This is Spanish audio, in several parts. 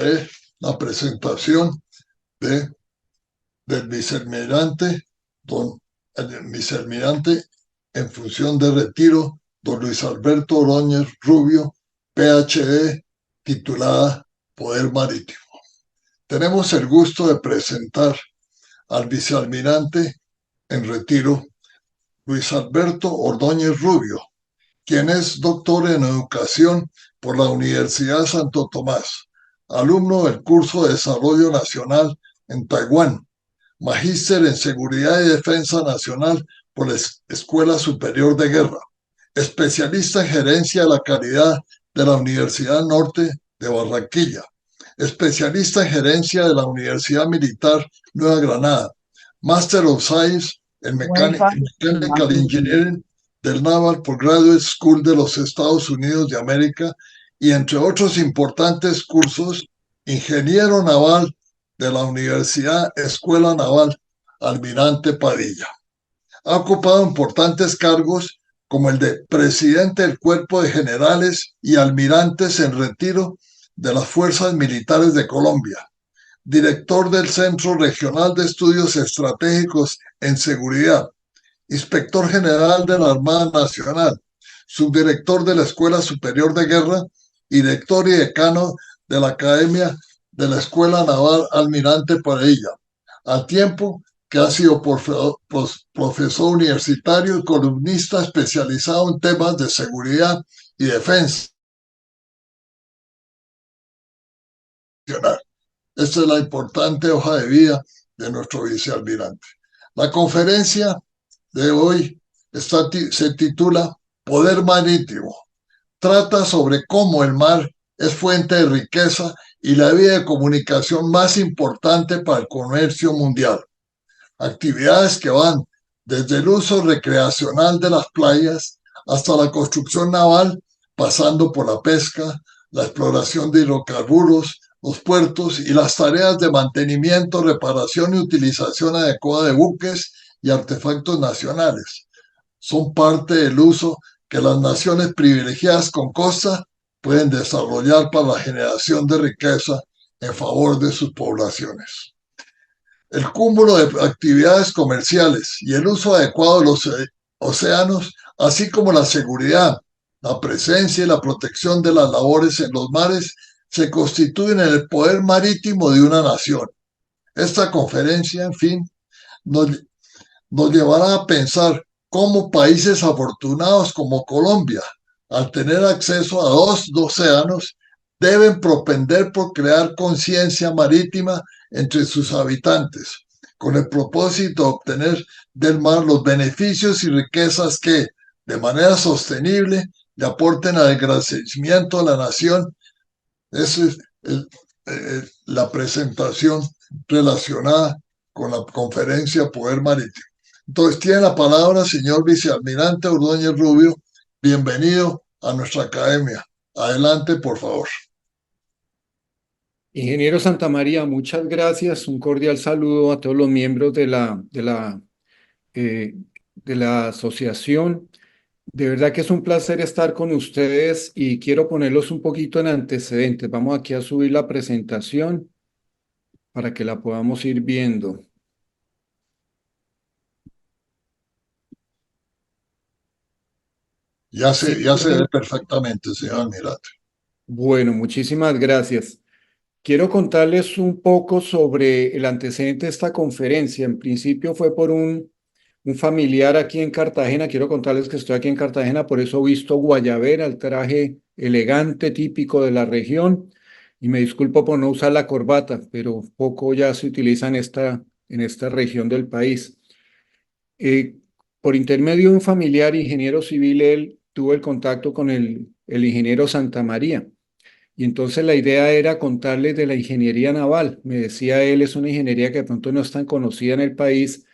trae la presentación de, del vicealmirante, el vicealmirante en función de retiro, don Luis Alberto Ordóñez Rubio, PhD, titulada Poder Marítimo. Tenemos el gusto de presentar al vicealmirante en retiro, Luis Alberto Ordóñez Rubio, quien es doctor en educación por la Universidad Santo Tomás, alumno del curso de Desarrollo Nacional en Taiwán, magíster en Seguridad y Defensa Nacional por la Escuela Superior de Guerra, especialista en Gerencia de la Calidad de la Universidad Norte de Barranquilla, especialista en Gerencia de la Universidad Militar Nueva Granada, Master of Science en Mechanical Engineering del Naval Postgraduate School de los Estados Unidos de América y entre otros importantes cursos, ingeniero naval de la Universidad Escuela Naval Almirante Padilla. Ha ocupado importantes cargos como el de presidente del Cuerpo de Generales y Almirantes en Retiro de las Fuerzas Militares de Colombia, director del Centro Regional de Estudios Estratégicos en Seguridad, inspector general de la Armada Nacional, subdirector de la Escuela Superior de Guerra y director y decano de la Academia de la Escuela Naval Almirante Padilla, al tiempo que ha sido profesor universitario y columnista especializado en temas de seguridad y defensa. Esta es la importante hoja de vida de nuestro vicealmirante. La conferencia de hoy se titula Poder Marítimo. Trata sobre cómo el mar es fuente de riqueza y la vía de comunicación más importante para el comercio mundial. Actividades que van desde el uso recreacional de las playas hasta la construcción naval, pasando por la pesca, la exploración de hidrocarburos, los puertos y las tareas de mantenimiento, reparación y utilización adecuada de buques y artefactos nacionales. Son parte del uso que las naciones privilegiadas con costa pueden desarrollar para la generación de riqueza en favor de sus poblaciones. El cúmulo de actividades comerciales y el uso adecuado de los océanos, así como la seguridad, la presencia y la protección de las labores en los mares, se constituyen en el poder marítimo de una nación. Esta conferencia, en fin, nos llevará a pensar cómo países afortunados como Colombia, al tener acceso a dos océanos, deben propender por crear conciencia marítima entre sus habitantes, con el propósito de obtener del mar los beneficios y riquezas que, de manera sostenible, le aporten al engrandecimiento de la nación. Esa es la presentación relacionada con la conferencia Poder Marítimo. Entonces, tiene la palabra, señor vicealmirante Ordóñez Rubio. Bienvenido a nuestra academia. Adelante, por favor. Ingeniero Santamaría, muchas gracias. Un cordial saludo a todos los miembros de la asociación. De verdad que es un placer estar con ustedes y quiero ponerlos un poquito en antecedentes. Vamos aquí a subir la presentación para que la podamos ir viendo. Ya se ve perfectamente, señor almirante. Bueno, muchísimas gracias. Quiero contarles un poco sobre el antecedente de esta conferencia. En principio fue por un familiar aquí en Cartagena. Quiero contarles que estoy aquí en Cartagena, por eso he visto guayabera, el traje elegante típico de la región. Y me disculpo por no usar la corbata, pero poco ya se utiliza en esta región del país. Por intermedio de un familiar ingeniero civil, él tuvo el contacto con el ingeniero Santamaría. Y entonces la idea era contarles de la ingeniería naval. Me decía él, es una ingeniería que de pronto no es tan conocida en el país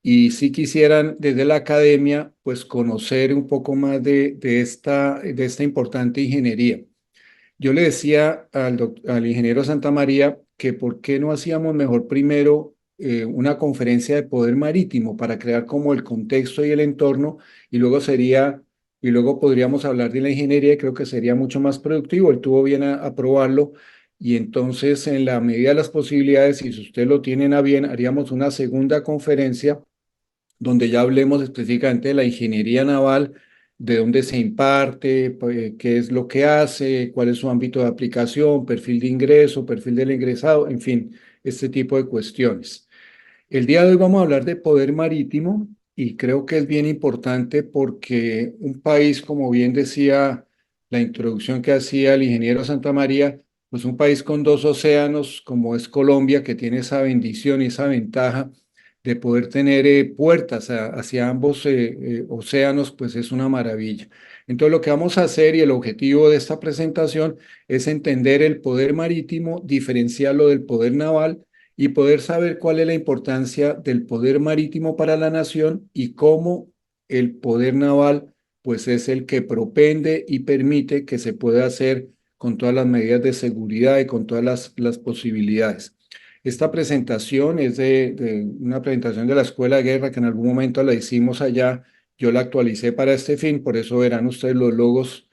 y si quisieran desde la academia, pues conocer un poco más de esta importante ingeniería. Yo le decía al ingeniero Santamaría que por qué no hacíamos mejor primero una conferencia de poder marítimo para crear como el contexto y el entorno y luego podríamos hablar de la ingeniería y creo que sería mucho más productivo. Él tuvo bien a probarlo y entonces en la medida de las posibilidades, y si usted lo tienen a bien, haríamos una segunda conferencia donde ya hablemos específicamente de la ingeniería naval, de dónde se imparte, pues, qué es lo que hace, cuál es su ámbito de aplicación, perfil de ingreso, perfil del ingresado, en fin, este tipo de cuestiones. El día de hoy vamos a hablar de poder marítimo y creo que es bien importante porque un país, como bien decía la introducción que hacía el ingeniero Santa María, pues un país con dos océanos como es Colombia, que tiene esa bendición y esa ventaja de poder tener puertas hacia ambos océanos, pues es una maravilla. Entonces lo que vamos a hacer y el objetivo de esta presentación es entender el poder marítimo, diferenciarlo del poder naval y poder saber cuál es la importancia del poder marítimo para la nación y cómo el poder naval pues es el que propende y permite que se pueda hacer con todas las medidas de seguridad y con todas las posibilidades. Esta presentación es de una presentación de la Escuela de Guerra que en algún momento la hicimos allá. Yo la actualicé para este fin, por eso verán ustedes los logos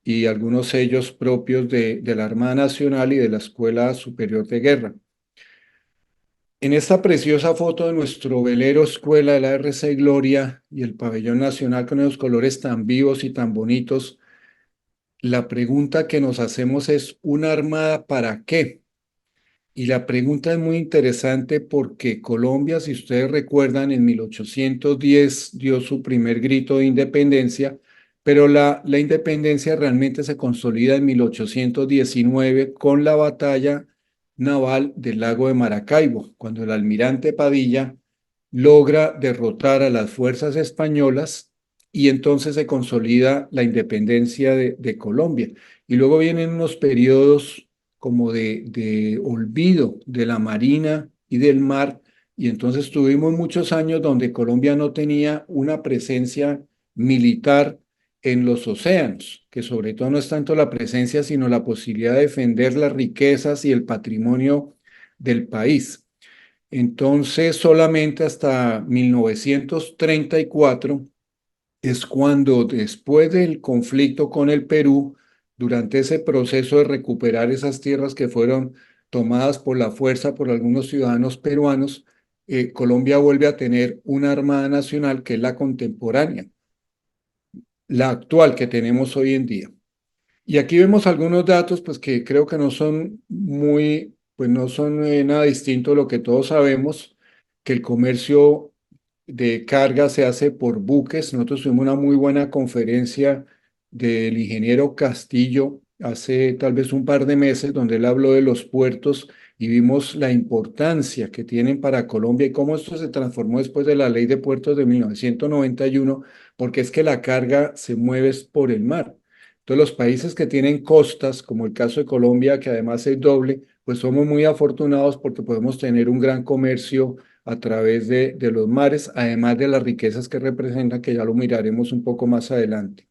y algunos sellos propios de la Armada Nacional y de la Escuela Superior de Guerra. En esta preciosa foto de nuestro velero escuela de la RC Gloria y el pabellón nacional con esos colores tan vivos y tan bonitos, la pregunta que nos hacemos es, ¿una armada para qué? Y la pregunta es muy interesante porque Colombia, si ustedes recuerdan, en 1810 dio su primer grito de independencia, pero la independencia realmente se consolida en 1819 con la batalla naval del lago de Maracaibo, cuando el almirante Padilla logra derrotar a las fuerzas españolas y entonces se consolida la independencia de Colombia. Y luego vienen unos periodos como de olvido de la marina y del mar, y entonces tuvimos muchos años donde Colombia no tenía una presencia militar en los océanos, que sobre todo no es tanto la presencia, sino la posibilidad de defender las riquezas y el patrimonio del país. Entonces, solamente hasta 1934 es cuando después del conflicto con el Perú, durante ese proceso de recuperar esas tierras que fueron tomadas por la fuerza por algunos ciudadanos peruanos, Colombia vuelve a tener una Armada Nacional que es la contemporánea, la actual que tenemos hoy en día. Y aquí vemos algunos datos, pues que creo que no son muy, pues no son nada distinto a lo que todos sabemos, que el comercio de carga se hace por buques. Nosotros tuvimos una muy buena conferencia del ingeniero Castillo hace tal vez un par de meses, donde él habló de los puertos y vimos la importancia que tienen para Colombia y cómo esto se transformó después de la ley de puertos de 1991, porque es que la carga se mueve por el mar. Entonces, los países que tienen costas, como el caso de Colombia, que además es doble, pues somos muy afortunados porque podemos tener un gran comercio a través de los mares, además de las riquezas que representan, que ya lo miraremos un poco más adelante.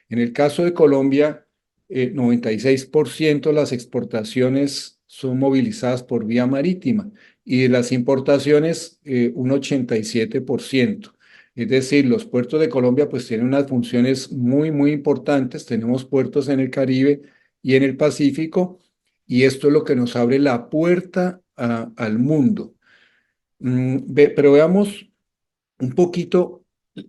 En el caso de Colombia, 96% de las exportaciones son movilizadas por vía marítima y de las importaciones, un 87%. Es decir, los puertos de Colombia pues tienen unas funciones muy, muy importantes. Tenemos puertos en el Caribe y en el Pacífico y esto es lo que nos abre la puerta al mundo. Pero veamos un poquito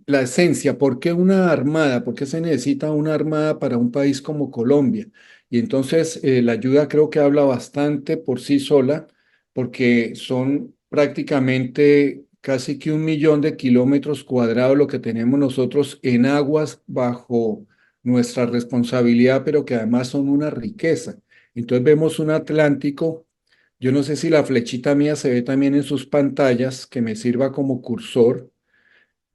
la esencia, ¿por qué una armada? ¿Por qué se necesita una armada para un país como Colombia? Y entonces la ayuda creo que habla bastante por sí sola, porque son prácticamente casi que 1 millón de kilómetros cuadrados lo que tenemos nosotros en aguas bajo nuestra responsabilidad, pero que además son una riqueza. Entonces vemos un Atlántico. Yo no sé si la flechita mía se ve también en sus pantallas, que me sirva como cursor,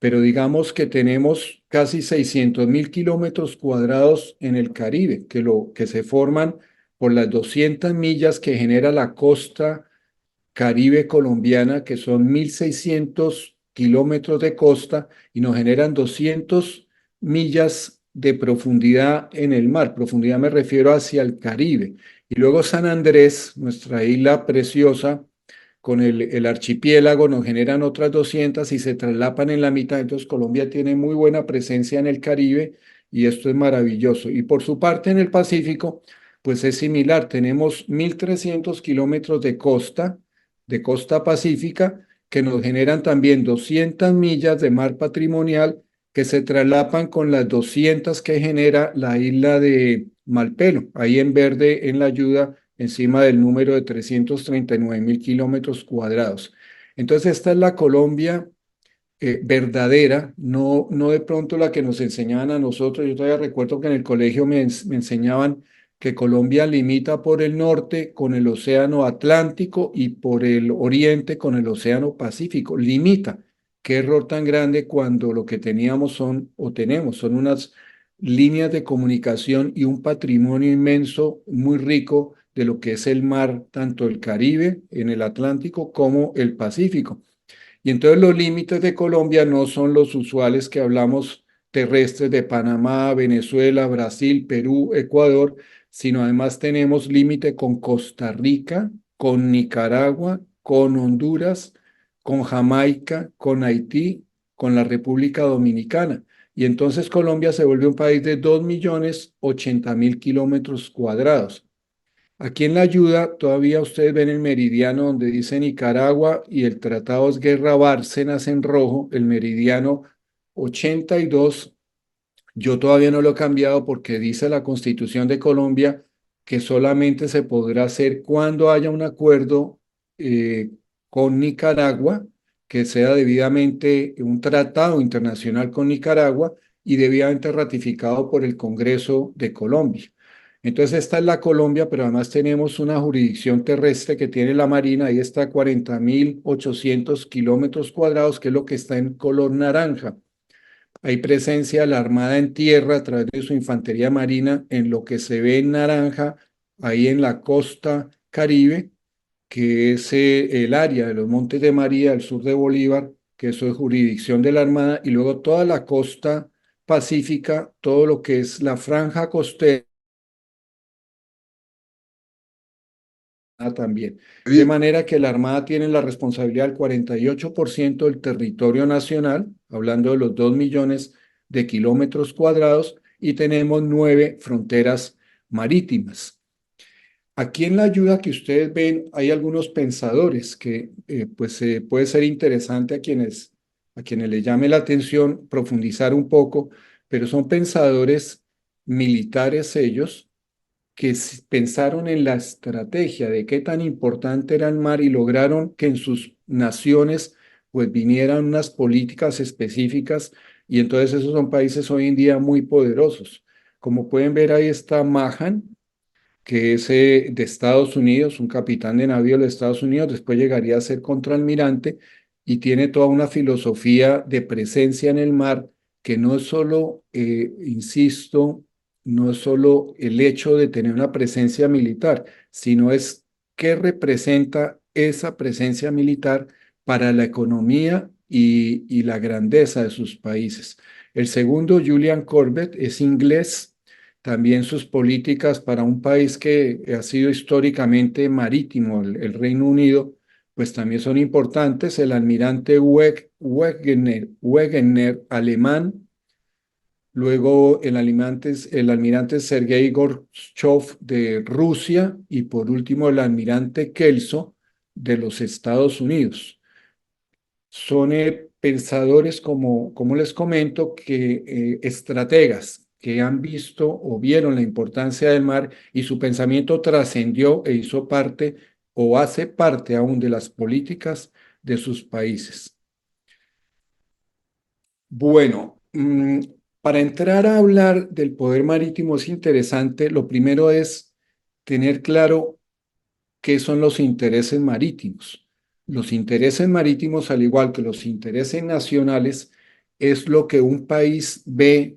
pero digamos que tenemos casi 600.000 kilómetros cuadrados en el Caribe, que se forman por las 200 millas que genera la costa Caribe colombiana, que son 1.600 kilómetros de costa y nos generan 200 millas de profundidad en el mar. Profundidad me refiero hacia el Caribe. Y luego San Andrés, nuestra isla preciosa, con el archipiélago nos generan otras 200 y se traslapan en la mitad. Entonces Colombia tiene muy buena presencia en el Caribe y esto es maravilloso. Y por su parte en el Pacífico, pues es similar. Tenemos 1.300 kilómetros de costa pacífica, que nos generan también 200 millas de mar patrimonial que se traslapan con las 200 que genera la isla de Malpelo, ahí en verde en la ayuda, encima del número de 339.000 kilómetros cuadrados. Entonces, esta es la Colombia verdadera, no de pronto la que nos enseñaban a nosotros. Yo todavía recuerdo que en el colegio me enseñaban que Colombia limita por el norte con el Océano Atlántico y por el oriente con el Océano Pacífico. Limita. Qué error tan grande cuando lo que teníamos son, o tenemos, son unas líneas de comunicación y un patrimonio inmenso, muy rico de lo que es el mar, tanto el Caribe en el Atlántico como el Pacífico. Y entonces los límites de Colombia no son los usuales que hablamos terrestres de Panamá, Venezuela, Brasil, Perú, Ecuador, sino además tenemos límite con Costa Rica, con Nicaragua, con Honduras, con Jamaica, con Haití, con la República Dominicana. Y entonces Colombia se vuelve un país de 2.080.000 kilómetros cuadrados. Aquí en la ayuda todavía ustedes ven el meridiano donde dice Nicaragua y el tratado es Guerra Bárcenas en rojo, el meridiano 82. Yo todavía no lo he cambiado porque dice la Constitución de Colombia que solamente se podrá hacer cuando haya un acuerdo eh, con Nicaragua, que sea debidamente un tratado internacional con Nicaragua y debidamente ratificado por el Congreso de Colombia. Entonces esta es la Colombia, pero además tenemos una jurisdicción terrestre que tiene la Marina, ahí está 40.800 kilómetros cuadrados, que es lo que está en color naranja. Hay presencia de la Armada en tierra a través de su infantería marina en lo que se ve en naranja, ahí en la costa Caribe, que es el área de los Montes de María, al sur de Bolívar, que eso es jurisdicción de la Armada, y luego toda la costa pacífica, todo lo que es la franja costera también. De Bien, manera que la Armada tiene la responsabilidad del 48% del territorio nacional, hablando de los 2 millones de kilómetros cuadrados, y tenemos 9 fronteras marítimas. Aquí en la ayuda que ustedes ven hay algunos pensadores que pues puede ser interesante a quienes les llame la atención profundizar un poco, pero son pensadores militares ellos que pensaron en la estrategia de qué tan importante era el mar y lograron que en sus naciones pues vinieran unas políticas específicas, y entonces esos son países hoy en día muy poderosos. Como pueden ver, ahí está Mahan, que es de Estados Unidos, un capitán de navío de Estados Unidos, después llegaría a ser contraalmirante y tiene toda una filosofía de presencia en el mar que no es solo, insisto, no es solo el hecho de tener una presencia militar, sino es qué representa esa presencia militar para la economía y la grandeza de sus países. El segundo, Julian Corbett, es inglés. También sus políticas para un país que ha sido históricamente marítimo, el Reino Unido, pues también son importantes. El almirante Wegener, alemán, luego el almirante Sergei Gorchov de Rusia y por último el almirante Kelso de los Estados Unidos. Son pensadores, como les comento, que estrategas que han visto o vieron la importancia del mar y su pensamiento trascendió e hizo parte o hace parte aún de las políticas de sus países. Bueno, para entrar a hablar del poder marítimo es interesante, lo primero es tener claro qué son los intereses marítimos. Los intereses marítimos, al igual que los intereses nacionales, es lo que un país ve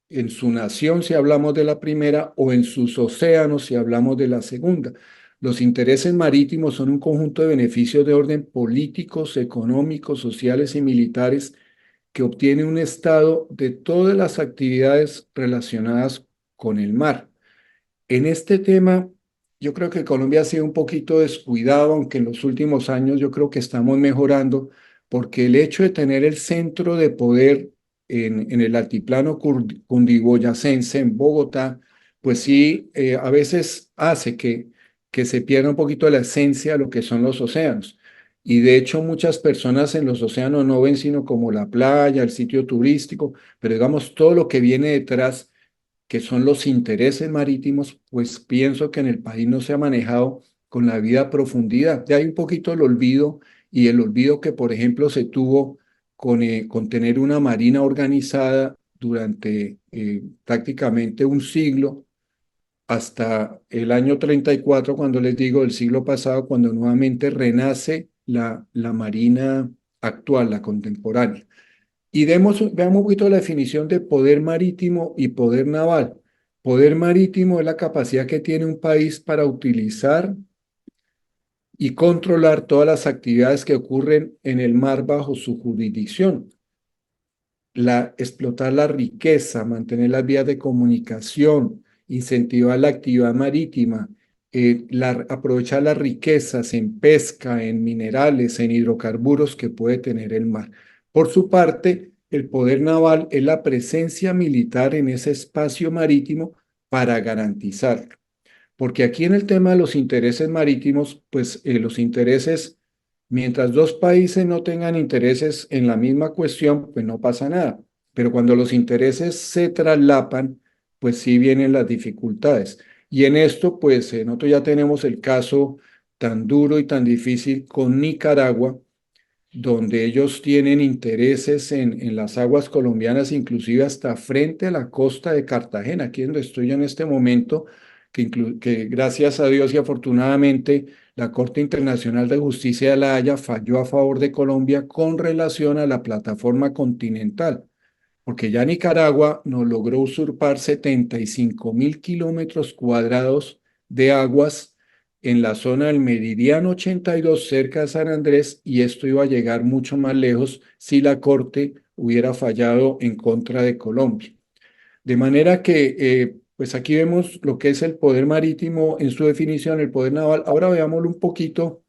en su nación si hablamos de la primera o en sus océanos si hablamos de la segunda. Los intereses marítimos son un conjunto de beneficios de orden políticos, económicos, sociales y militares que obtiene un Estado de todas las actividades relacionadas con el mar. En este tema, yo creo que Colombia ha sido un poquito descuidado, aunque en los últimos años yo creo que estamos mejorando, porque el hecho de tener el centro de poder en el altiplano cundiboyacense, en Bogotá, pues sí, a veces hace que se pierda un poquito la esencia de lo que son los océanos. Y de hecho muchas personas en los océanos no ven sino como la playa, el sitio turístico, pero digamos todo lo que viene detrás, que son los intereses marítimos, pues pienso que en el país no se ha manejado con la debida profundidad. Ya hay un poquito el olvido y el olvido que, por ejemplo, se tuvo con tener una marina organizada durante prácticamente un siglo hasta el año 34, cuando les digo del siglo pasado, cuando nuevamente renace la marina actual, la contemporánea. Y veamos un poquito la definición de poder marítimo y poder naval. Poder marítimo es la capacidad que tiene un país para utilizar y controlar todas las actividades que ocurren en el mar bajo su jurisdicción. Explotar la riqueza, mantener las vías de comunicación, incentivar la actividad marítima, aprovechar las riquezas en pesca, en minerales, en hidrocarburos que puede tener el mar. Por su parte, el poder naval es la presencia militar en ese espacio marítimo para garantizarlo. Porque aquí en el tema de los intereses marítimos, pues los intereses, mientras dos países no tengan intereses en la misma cuestión, pues no pasa nada. Pero cuando los intereses se traslapan, pues sí vienen las dificultades. Y en esto, pues nosotros ya tenemos el caso tan duro y tan difícil con Nicaragua, donde ellos tienen intereses en las aguas colombianas, inclusive hasta frente a la costa de Cartagena, aquí donde estoy yo en este momento, que gracias a Dios y afortunadamente la Corte Internacional de Justicia de La Haya falló a favor de Colombia con relación a la plataforma continental, porque ya Nicaragua nos logró usurpar 75.000 kilómetros cuadrados de aguas en la zona del Meridiano 82 cerca de San Andrés, y esto iba a llegar mucho más lejos si la Corte hubiera fallado en contra de Colombia. De manera que, pues aquí vemos lo que es el poder marítimo en su definición, el poder naval. Ahora veámoslo un poquito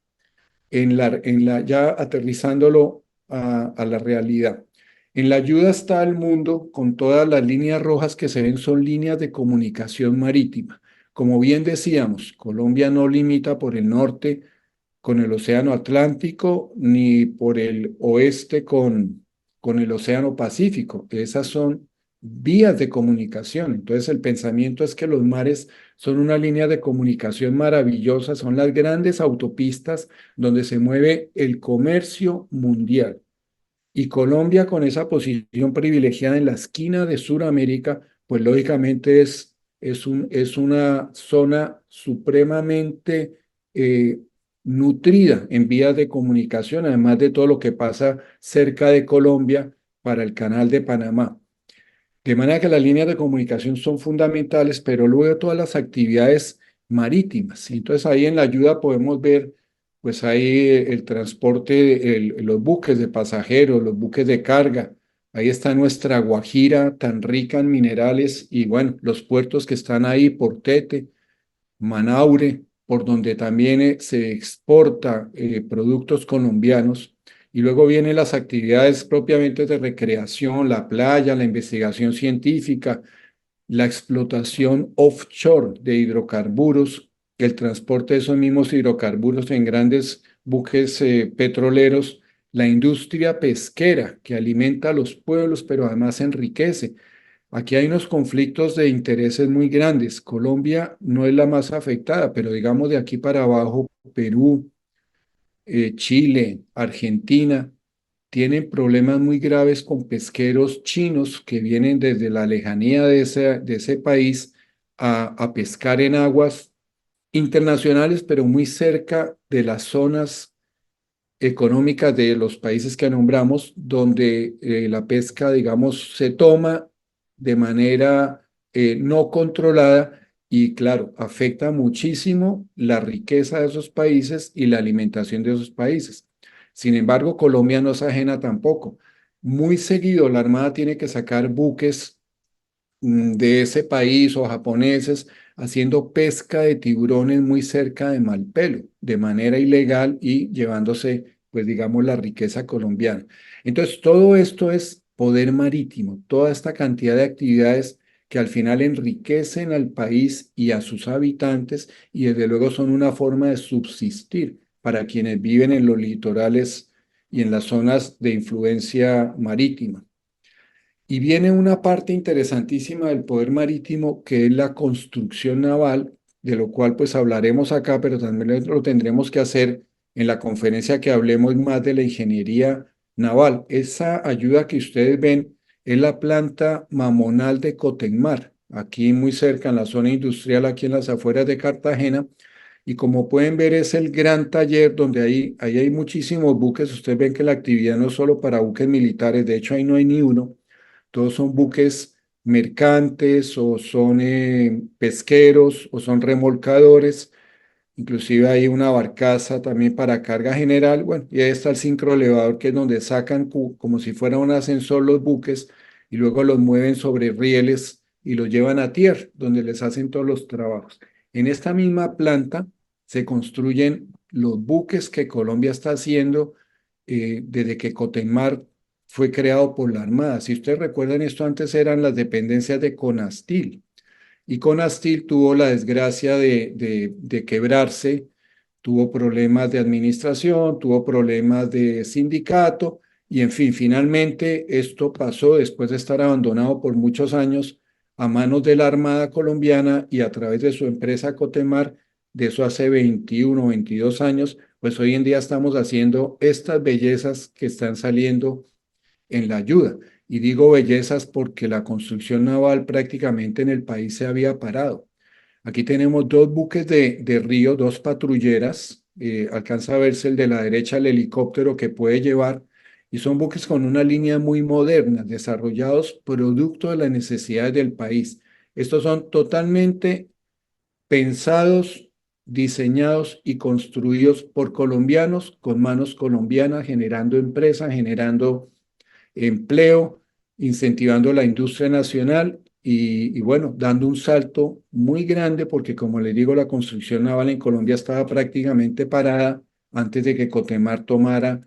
ya aterrizándolo a la realidad. En la ayuda está el mundo con todas las líneas rojas que se ven, son líneas de comunicación marítima. Como bien decíamos, Colombia no limita por el norte con el Océano Atlántico ni por el oeste con el Océano Pacífico. Esas son vías de comunicación. Entonces el pensamiento es que los mares son una línea de comunicación maravillosa, son las grandes autopistas donde se mueve el comercio mundial. Y Colombia, con esa posición privilegiada en la esquina de Sudamérica, pues lógicamente es una zona supremamente eh, nutrida en vías de comunicación, además de todo lo que pasa cerca de Colombia para el canal de Panamá. De manera que las líneas de comunicación son fundamentales, pero luego todas las actividades marítimas. Entonces ahí en la ayuda podemos ver, pues ahí el transporte, los buques de pasajeros, los buques de carga. Ahí está nuestra Guajira tan rica en minerales y bueno, los puertos que están ahí, Portete, Manaure, por donde también se exporta productos colombianos. Y luego vienen las actividades propiamente de recreación, la playa, la investigación científica, la explotación offshore de hidrocarburos, el transporte de esos mismos hidrocarburos en grandes buques petroleros, la industria pesquera que alimenta a los pueblos, pero además enriquece. Aquí hay unos conflictos de intereses muy grandes. Colombia no es la más afectada, pero digamos de aquí para abajo, Perú, Chile, Argentina, tienen problemas muy graves con pesqueros chinos que vienen desde la lejanía de ese país a pescar en aguas internacionales, pero muy cerca de las zonas económicas de los países que nombramos, donde la pesca, digamos, se toma de manera no controlada y, claro, afecta muchísimo la riqueza de esos países y la alimentación de esos países. Sin embargo, Colombia no es ajena tampoco. Muy seguido la Armada tiene que sacar buques de ese país o japoneses haciendo pesca de tiburones muy cerca de Malpelo, de manera ilegal y llevándose, pues digamos, la riqueza colombiana. Entonces, todo esto es poder marítimo, toda esta cantidad de actividades que al final enriquecen al país y a sus habitantes y desde luego son una forma de subsistir para quienes viven en los litorales y en las zonas de influencia marítima. Y viene una parte interesantísima del poder marítimo que es la construcción naval, de lo cual pues hablaremos acá, pero también lo tendremos que hacer en la conferencia que hablemos más de la ingeniería naval. Esa ayuda que ustedes ven es la planta Mamonal de Cotemar, aquí muy cerca en la zona industrial, aquí en las afueras de Cartagena. Y como pueden ver es el gran taller donde ahí hay muchísimos buques. Ustedes ven que la actividad no es solo para buques militares, de hecho ahí no hay ni uno. Todos son buques mercantes o son pesqueros o son remolcadores. Inclusive hay una barcaza también para carga general. Bueno, y ahí está el sincroelevador, que es donde sacan como si fuera un ascensor los buques y luego los mueven sobre rieles y los llevan a tierra, donde les hacen todos los trabajos. En esta misma planta se construyen los buques que Colombia está haciendo desde que Cotemar fue creado por la Armada. Si ustedes recuerdan, esto antes eran las dependencias de Conastil. Y Conastil tuvo la desgracia de quebrarse, tuvo problemas de administración, tuvo problemas de sindicato, y en fin, finalmente esto pasó después de estar abandonado por muchos años a manos de la Armada colombiana y a través de su empresa Cotemar, de eso hace 21 o 22 años, pues hoy en día estamos haciendo estas bellezas que están saliendo en la ayuda. Y digo bellezas porque la construcción naval prácticamente en el país se había parado. Aquí tenemos dos buques de río, dos patrulleras. Alcanza a verse el de la derecha, el helicóptero que puede llevar. Y son buques con una línea muy moderna, desarrollados producto de las necesidades del país. Estos son totalmente pensados, diseñados y construidos por colombianos, con manos colombianas, generando empresas, generando empleo, incentivando la industria nacional y bueno, dando un salto muy grande porque como les digo, la construcción naval en Colombia estaba prácticamente parada antes de que Cotemar tomara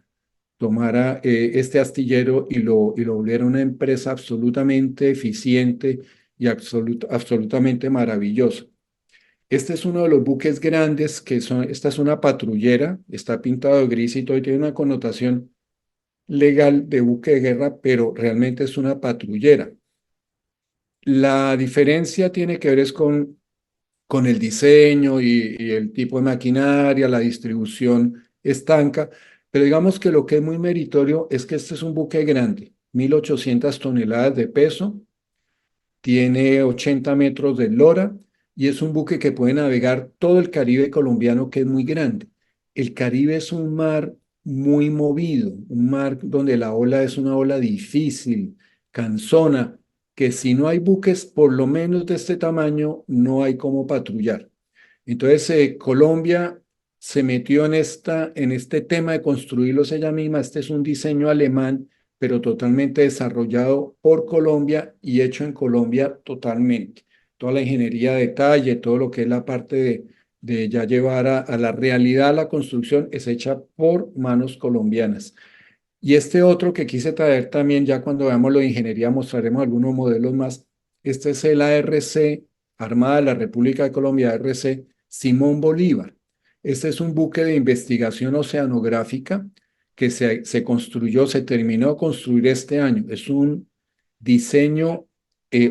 este astillero y lo volviera una empresa absolutamente eficiente y absolutamente maravillosa. Este es uno de los buques grandes esta es una patrullera, está pintado de gris y todo y tiene una connotación legal de buque de guerra, pero realmente es una patrullera. La diferencia tiene que ver es con el diseño y el tipo de maquinaria, la distribución estanca, pero digamos que lo que es muy meritorio es que este es un buque grande, 1.800 toneladas de peso, tiene 80 metros de eslora y es un buque que puede navegar todo el Caribe colombiano, que es muy grande. El Caribe es un mar muy movido, un mar donde la ola es una ola difícil, cansona, que si no hay buques por lo menos de este tamaño, no hay cómo patrullar. Entonces, Colombia se metió en este tema de construirlos ella misma. Este es un diseño alemán, pero totalmente desarrollado por Colombia y hecho en Colombia totalmente. Toda la ingeniería de detalle, todo lo que es la parte de ya llevar a la realidad la construcción es hecha por manos colombianas. Y este otro que quise traer también, ya cuando veamos lo de ingeniería, mostraremos algunos modelos más. Este es el ARC, Armada de la República de Colombia, ARC Simón Bolívar. Este es un buque de investigación oceanográfica que se construyó, se terminó de construir este año. Es un diseño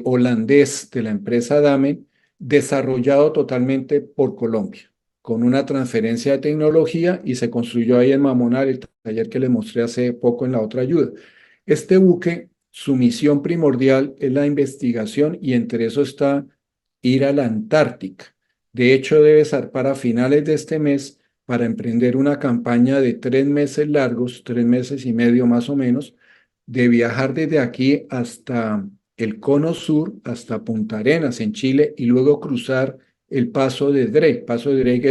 holandés de la empresa Damen, desarrollado totalmente por Colombia, con una transferencia de tecnología y se construyó ahí en Mamonal, el taller que les mostré hace poco en la otra ayuda. Este buque, su misión primordial es la investigación y entre eso está ir a la Antártica. De hecho, debe zarpar a finales de este mes para emprender una campaña de 3 meses largos, 3 meses y medio más o menos, de viajar desde aquí hasta el Cono Sur, hasta Punta Arenas en Chile y luego cruzar el Paso de Drake. Paso de Drake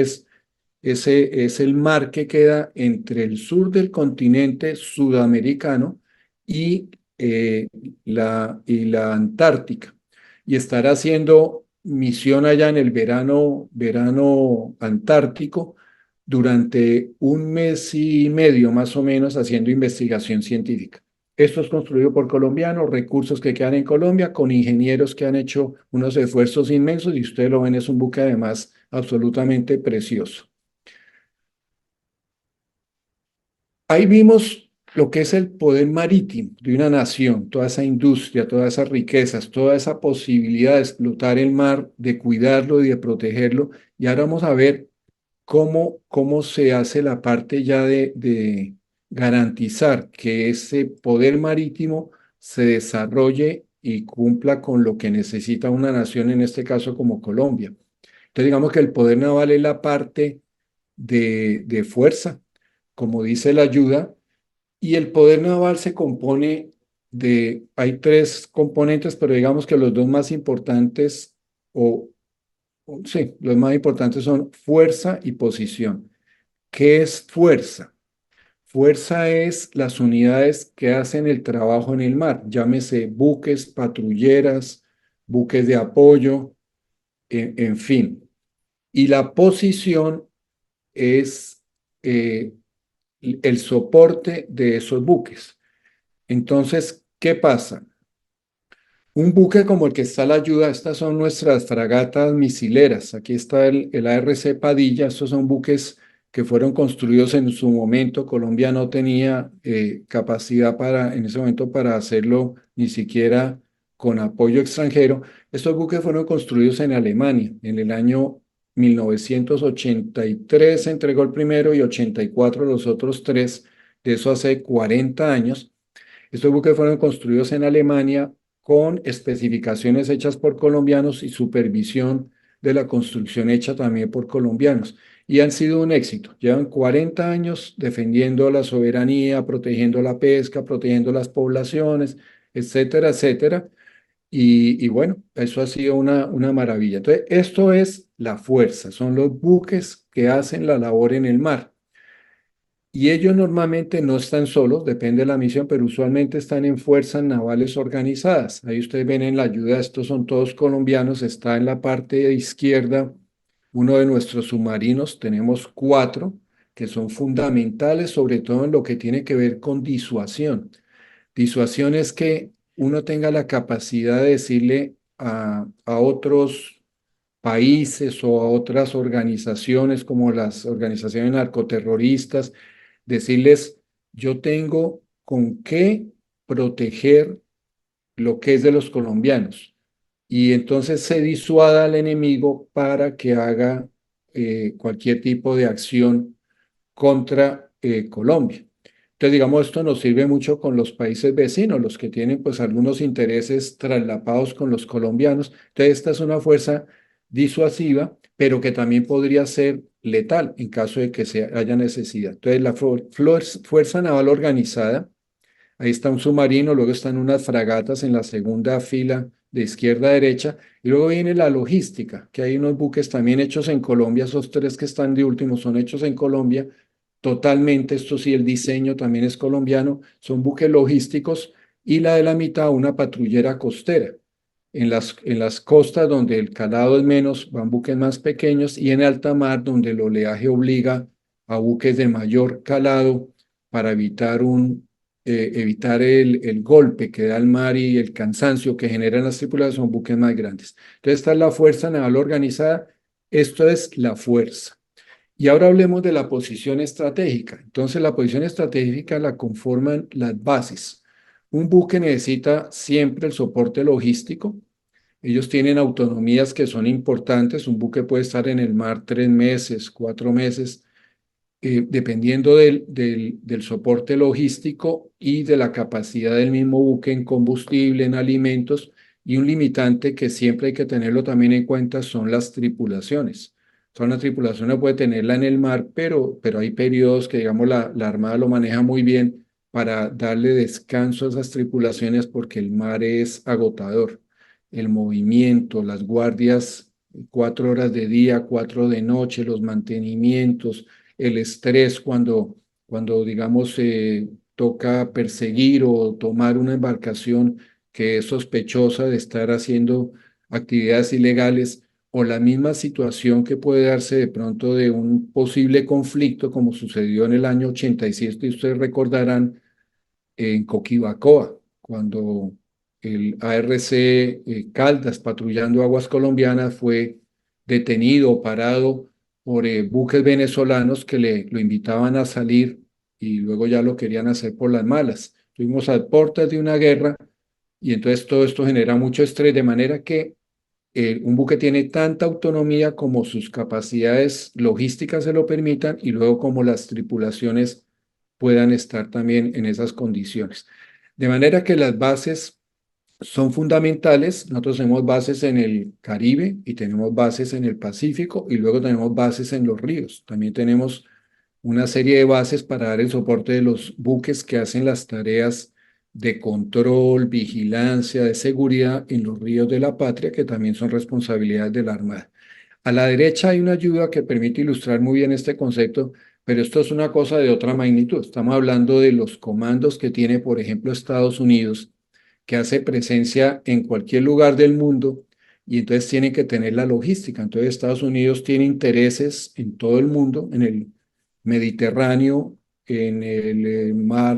es el mar que queda entre el sur del continente sudamericano y, la Antártica. Y estará haciendo misión allá en el verano antártico durante 1 mes y medio más o menos haciendo investigación científica. Esto es construido por colombianos, recursos que quedan en Colombia, con ingenieros que han hecho unos esfuerzos inmensos y ustedes lo ven, es un buque además absolutamente precioso. Ahí vimos lo que es el poder marítimo de una nación, toda esa industria, todas esas riquezas, toda esa posibilidad de explotar el mar, de cuidarlo y de protegerlo. Y ahora vamos a ver cómo se hace la parte ya de garantizar que ese poder marítimo se desarrolle y cumpla con lo que necesita una nación, en este caso como Colombia. Entonces digamos que el poder naval es la parte de fuerza, como dice la ayuda, y el poder naval se compone hay tres componentes, pero digamos que los dos más importantes, sí, los más importantes son fuerza y posición. ¿Qué es fuerza? Fuerza es las unidades que hacen el trabajo en el mar, llámese buques, patrulleras, buques de apoyo, en fin. Y la posición es eh, el soporte de esos buques. Entonces, ¿qué pasa? Un buque como el que está la ayuda, estas son nuestras fragatas misileras. Aquí está el ARC Padilla, estos son buques que fueron construidos en su momento. Colombia no tenía capacidad en ese momento para hacerlo ni siquiera con apoyo extranjero. Estos buques fueron construidos en Alemania. En el año 1983 se entregó el primero y 84 los otros tres. De eso hace 40 años. Estos buques fueron construidos en Alemania con especificaciones hechas por colombianos y supervisión de la construcción hecha también por colombianos. Y han sido un éxito. Llevan 40 años defendiendo la soberanía, protegiendo la pesca, protegiendo las poblaciones, etcétera, etcétera. Y bueno, eso ha sido una maravilla. Entonces, esto es la fuerza, son los buques que hacen la labor en el mar. Y ellos normalmente no están solos, depende de la misión, pero usualmente están en fuerzas navales organizadas. Ahí ustedes ven en la ayuda, estos son todos colombianos, está en la parte izquierda uno de nuestros submarinos, tenemos cuatro que son fundamentales, sobre todo en lo que tiene que ver con disuasión. Disuasión es que uno tenga la capacidad de decirle a otros países o a otras organizaciones como las organizaciones narcoterroristas, decirles, yo tengo con qué proteger lo que es de los colombianos. Y entonces se disuada al enemigo para que haga cualquier tipo de acción contra Colombia. Entonces, digamos, esto nos sirve mucho con los países vecinos, los que tienen pues algunos intereses traslapados con los colombianos. Entonces, esta es una fuerza disuasiva, pero que también podría ser letal en caso de que haya necesidad. Entonces, la Fuerza Naval Organizada, ahí está un submarino, luego están unas fragatas en la segunda fila de izquierda a derecha, y luego viene la logística, que hay unos buques también hechos en Colombia, esos tres que están de último son hechos en Colombia, totalmente, esto sí, el diseño también es colombiano, son buques logísticos, y la de la mitad, una patrullera costera. En las costas donde el calado es menos, van buques más pequeños, y en alta mar, donde el oleaje obliga a buques de mayor calado para evitar el golpe que da el mar y el cansancio que generan las tripulaciones, son buques más grandes. Entonces, esta es la Fuerza Naval Organizada, esto es la fuerza. Y ahora hablemos de la posición estratégica. Entonces, la posición estratégica la conforman las bases. Un buque necesita siempre el soporte logístico. Ellos tienen autonomías que son importantes. Un buque puede estar en el mar 3 meses, 4 meses, dependiendo del soporte logístico y de la capacidad del mismo buque en combustible, en alimentos, y un limitante que siempre hay que tenerlo también en cuenta son las tripulaciones. Una tripulación no puede tenerla en el mar, pero hay periodos que, digamos, la Armada lo maneja muy bien para darle descanso a esas tripulaciones porque el mar es agotador. El movimiento, las guardias, 4 horas de día, 4 de noche, los mantenimientos, el estrés cuando digamos, toca perseguir o tomar una embarcación que es sospechosa de estar haciendo actividades ilegales, o la misma situación que puede darse de pronto de un posible conflicto como sucedió en el año 87, y ustedes recordarán en Coquibacoa, cuando el ARC Caldas, patrullando aguas colombianas, fue detenido o parado por buques venezolanos que lo invitaban a salir y luego ya lo querían hacer por las malas. Estuvimos a puertas de una guerra y entonces todo esto genera mucho estrés, de manera que un buque tiene tanta autonomía como sus capacidades logísticas se lo permitan y luego como las tripulaciones puedan estar también en esas condiciones. De manera que las bases son fundamentales. Nosotros tenemos bases en el Caribe y tenemos bases en el Pacífico y luego tenemos bases en los ríos. También tenemos una serie de bases para dar el soporte de los buques que hacen las tareas de control, vigilancia, de seguridad en los ríos de la patria, que también son responsabilidades de la Armada. A la derecha hay una ayuda que permite ilustrar muy bien este concepto, pero esto es una cosa de otra magnitud. Estamos hablando de los comandos que tiene, por ejemplo, Estados Unidos, que hace presencia en cualquier lugar del mundo y entonces tiene que tener la logística. Entonces Estados Unidos tiene intereses en todo el mundo, en el Mediterráneo, en el mar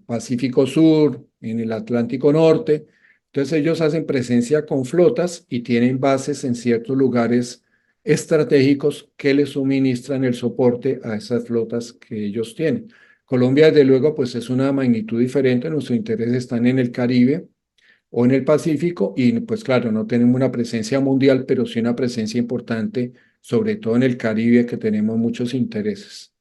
Pacífico Sur, en el Atlántico Norte. Entonces ellos hacen presencia con flotas y tienen bases en ciertos lugares estratégicos que les suministran el soporte a esas flotas que ellos tienen. Colombia, desde luego, pues es una magnitud diferente. Nuestros intereses están en el Caribe o en el Pacífico y pues claro, no tenemos una presencia mundial, pero sí una presencia importante, sobre todo en el Caribe, que tenemos muchos intereses.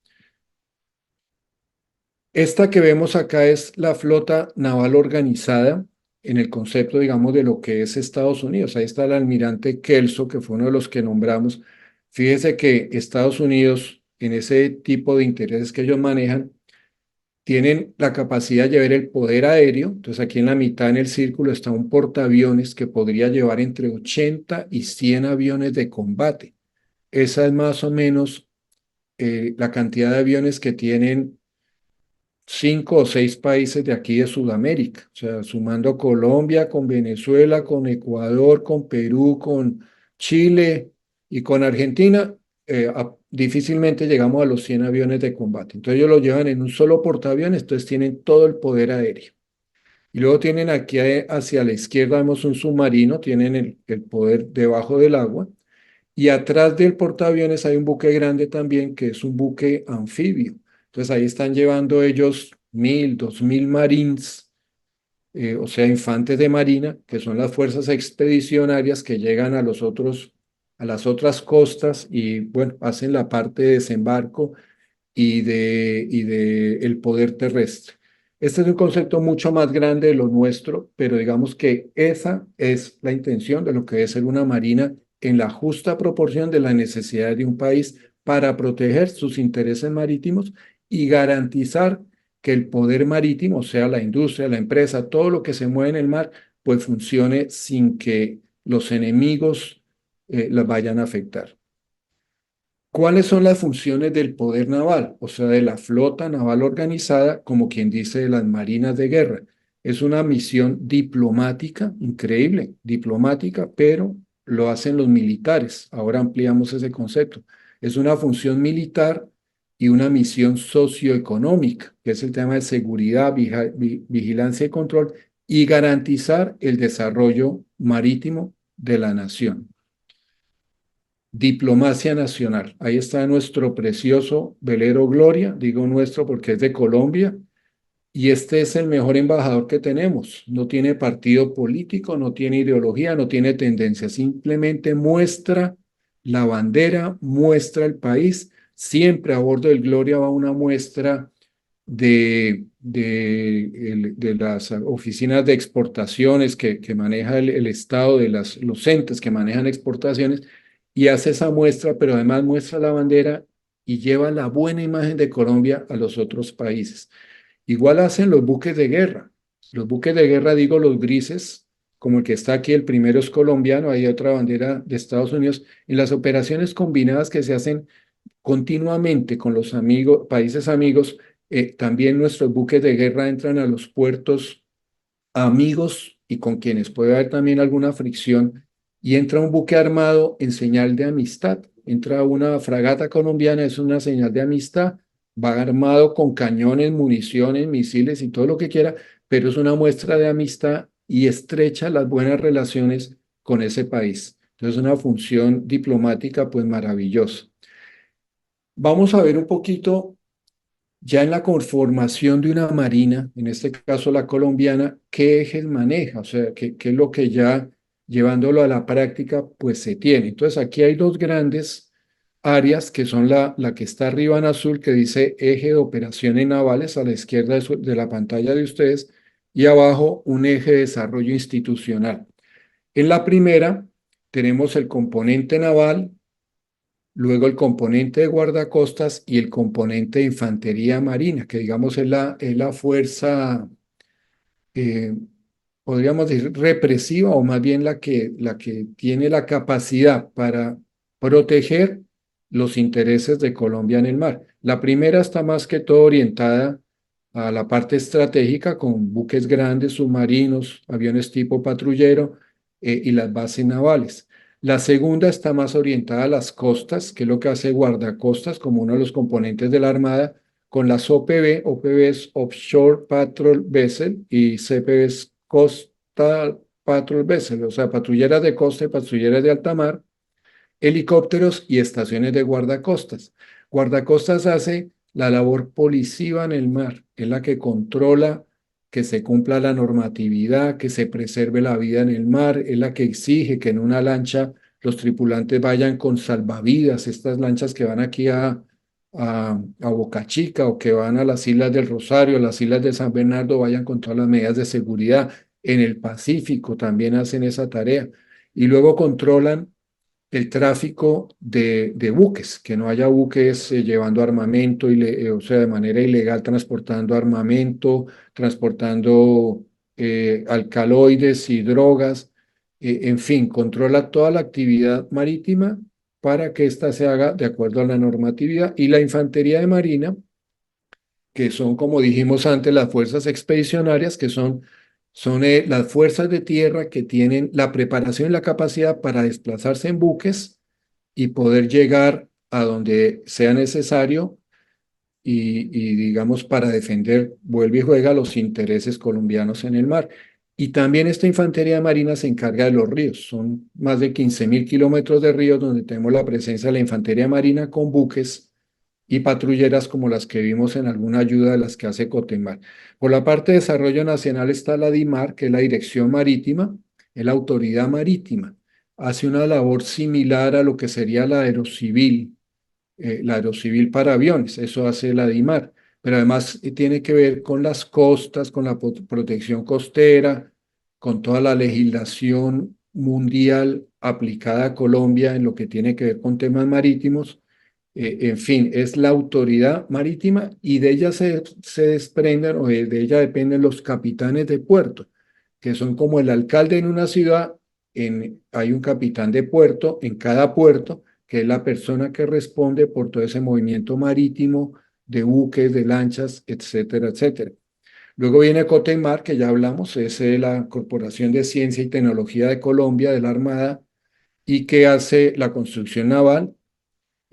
Esta que vemos acá es la flota naval organizada en el concepto, digamos, de lo que es Estados Unidos. Ahí está el almirante Kelso, que fue uno de los que nombramos. Fíjese que Estados Unidos, en ese tipo de intereses que ellos manejan, tienen la capacidad de llevar el poder aéreo. Entonces aquí en la mitad en el círculo está un portaaviones que podría llevar entre 80 y 100 aviones de combate. Esa es más o menos la cantidad de aviones que tienen 5 o 6 países de aquí de Sudamérica, o sea, sumando Colombia con Venezuela, con Ecuador, con Perú, con Chile y con Argentina, difícilmente llegamos a los 100 aviones de combate. Entonces ellos lo llevan en un solo portaaviones, entonces tienen todo el poder aéreo. Y luego tienen aquí hacia la izquierda, vemos un submarino, tienen el poder debajo del agua. Y atrás del portaaviones hay un buque grande también, que es un buque anfibio. Entonces ahí están llevando ellos 1.000, 2.000 marines, o sea, infantes de marina, que son las fuerzas expedicionarias que llegan a las otras costas y, bueno, hacen la parte de desembarco y de el poder terrestre. Este es un concepto mucho más grande de lo nuestro, pero digamos que esa es la intención de lo que debe ser una marina en la justa proporción de las necesidades de un país para proteger sus intereses marítimos y garantizar que el poder marítimo, o sea, la industria, la empresa, todo lo que se mueve en el mar, pues funcione sin que los enemigos las vayan a afectar. ¿Cuáles son las funciones del poder naval? O sea, de la flota naval organizada, como quien dice, de las marinas de guerra. Es una misión diplomática, increíble, diplomática, pero lo hacen los militares. Ahora ampliamos ese concepto. Es una función militar y una misión socioeconómica, que es el tema de seguridad, vigilancia y control, y garantizar el desarrollo marítimo de la nación. Diplomacia nacional. Ahí está nuestro precioso velero Gloria, digo nuestro porque es de Colombia, y este es el mejor embajador que tenemos. No tiene partido político, no tiene ideología, no tiene tendencia, simplemente muestra la bandera, muestra el país. Siempre a bordo del Gloria va una muestra de las oficinas de exportaciones que maneja el Estado, de los entes que manejan exportaciones, y hace esa muestra, pero además muestra la bandera y lleva la buena imagen de Colombia a los otros países. Igual hacen los buques de guerra. Los buques de guerra, digo los grises, como el que está aquí, el primero es colombiano, hay otra bandera de Estados Unidos, en las operaciones combinadas que se hacen continuamente con los amigos, países amigos. También nuestros buques de guerra entran a los puertos amigos y con quienes puede haber también alguna fricción, y entra un buque armado en señal de amistad. Entra una fragata colombiana, es una señal de amistad, va armado con cañones, municiones, misiles y todo lo que quiera, pero es una muestra de amistad y estrecha las buenas relaciones con ese país. Entonces, una función diplomática pues maravillosa. Vamos a ver un poquito ya en la conformación de una marina, en este caso la colombiana, qué ejes maneja, o sea, qué es lo que ya llevándolo a la práctica, pues se tiene. Entonces aquí hay dos grandes áreas que son la que está arriba en azul, que dice eje de operaciones navales a la izquierda de la pantalla de ustedes, y abajo un eje de desarrollo institucional. En la primera tenemos el componente naval, luego el componente de guardacostas y el componente de infantería marina, que digamos es la fuerza, eh, podríamos decir, represiva o más bien la que tiene la capacidad para proteger los intereses de Colombia en el mar. La primera está más que todo orientada a la parte estratégica con buques grandes, submarinos, aviones tipo patrullero y las bases navales. La segunda está más orientada a las costas, que es lo que hace guardacostas como uno de los componentes de la Armada, con las OPV, OPV es Offshore Patrol Vessel y CPV es Coastal Patrol Vessel, o sea, patrulleras de costa y patrulleras de alta mar, helicópteros y estaciones de guardacostas. Guardacostas hace la labor policiva en el mar, es la que controla que se cumpla la normatividad, que se preserve la vida en el mar, es la que exige que en una lancha los tripulantes vayan con salvavidas, estas lanchas que van aquí a Boca Chica o que van a las Islas del Rosario, las Islas de San Bernardo, vayan con todas las medidas de seguridad. En el Pacífico también hacen esa tarea. Y luego controlan el tráfico de buques, que no haya buques llevando armamento, o sea, de manera ilegal transportando armamento, transportando alcaloides y drogas, en fin, controla toda la actividad marítima para que ésta se haga de acuerdo a la normatividad. Y la infantería de marina, que son, como dijimos antes, las fuerzas expedicionarias, que son las fuerzas de tierra que tienen la preparación y la capacidad para desplazarse en buques y poder llegar a donde sea necesario digamos, para defender, vuelve y juega los intereses colombianos en el mar. Y también esta infantería marina se encarga de los ríos. Son más de 15.000 kilómetros de ríos donde tenemos la presencia de la infantería marina con buques y patrulleras como las que vimos en alguna ayuda de las que hace Cotemar. Por la parte de desarrollo nacional está la DIMAR, que es la Dirección Marítima, es la autoridad marítima. Hace una labor similar a lo que sería la aerocivil para aviones, eso hace la DIMAR, pero además tiene que ver con las costas, con la protección costera, con toda la legislación mundial aplicada a Colombia en lo que tiene que ver con temas marítimos. En fin, es la autoridad marítima y de ella se desprenden o de ella dependen los capitanes de puerto, que son como el alcalde en una ciudad, hay un capitán de puerto en cada puerto, que es la persona que responde por todo ese movimiento marítimo de buques, de lanchas, etcétera, etcétera. Luego viene Cotemar, que ya hablamos, es la Corporación de Ciencia y Tecnología de Colombia, de la Armada, y que hace la construcción naval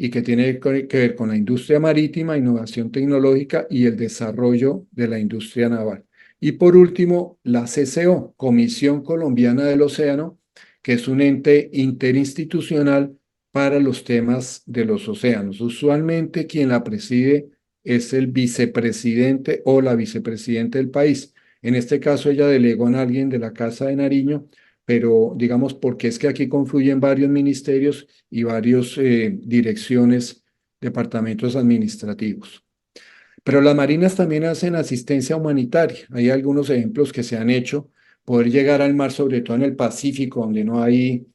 y que tiene que ver con la industria marítima, innovación tecnológica y el desarrollo de la industria naval. Y por último, la CCO, Comisión Colombiana del Océano, que es un ente interinstitucional para los temas de los océanos. Usualmente quien la preside es el vicepresidente o la vicepresidenta del país. En este caso ella delegó a alguien de la Casa de Nariño, pero digamos porque es que aquí confluyen varios ministerios y varias direcciones, departamentos administrativos. Pero las marinas también hacen asistencia humanitaria. Hay algunos ejemplos que se han hecho. Poder llegar al mar, sobre todo en el Pacífico, donde no hay